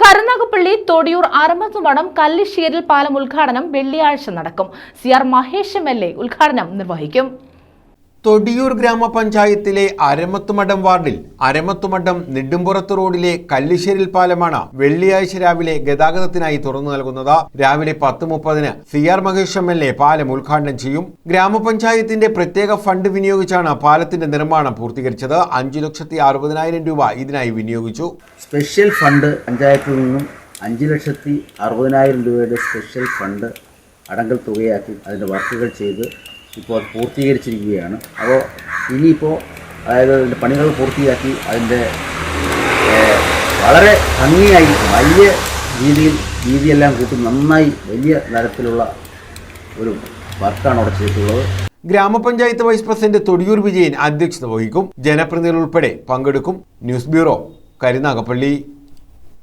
കരുനാഗപ്പള്ളി തൊടിയൂർ അരമത്തുമഠം കല്ലിശ്ശേരിൽ പാലം ഉദ്ഘാടനം വെള്ളിയാഴ്ച നടക്കും. CR മഹേഷ് MLA ഉദ്ഘാടനം നിർവഹിക്കും. തൊടിയൂർ ഗ്രാമപഞ്ചായത്തിലെ അരമത്തുമഠം വാർഡിൽ അരമത്തുമഠം നെടുമ്പുറത്ത് റോഡിലെ കല്ലിശ്ശേരിൽ പാലമാണ് വെള്ളിയാഴ്ച രാവിലെ ഗതാഗതത്തിനായി തുറന്നു നൽകുന്നത്. രാവിലെ 10:30-ന് CR മഹേഷ് MLA പാലം ഉദ്ഘാടനം ചെയ്യും. ഗ്രാമപഞ്ചായത്തിന്റെ പ്രത്യേക ഫണ്ട് വിനിയോഗിച്ചാണ് പാലത്തിന്റെ നിർമ്മാണം പൂർത്തീകരിച്ചത്. 5,60,000 രൂപ ഇതിനായി വിനിയോഗിച്ചു. സ്പെഷ്യൽ ഫണ്ട് പഞ്ചായത്തിൽ നിന്നും 5,60,000 രൂപയുടെ സ്പെഷ്യൽ ഫണ്ട് അടങ്കൽ തുകയാക്കി അതിൻ്റെ വർക്കുകൾ ചെയ്ത് ഇപ്പോൾ പൂർത്തീകരിച്ചിരിക്കുകയാണ്. അപ്പോൾ ഇനിയിപ്പോൾ അതായത് അതിൻ്റെ പണികൾ പൂർത്തിയാക്കി അതിൻ്റെ വളരെ ഭംഗിയായിരിക്കും, വലിയ രീതിയെല്ലാം കൂട്ടി നന്നായി വലിയ തരത്തിലുള്ള ഒരു വർക്കാണ് അവിടെ ചെയ്തിട്ടുള്ളത്. ഗ്രാമപഞ്ചായത്ത് വൈസ് പ്രസിഡന്റ് തൊടിയൂർ വിജയൻ അധ്യക്ഷത വഹിക്കും. ജനപ്രതിനിധികൾ ഉൾപ്പെടെ പങ്കെടുക്കും. News bureau, Karunagappally.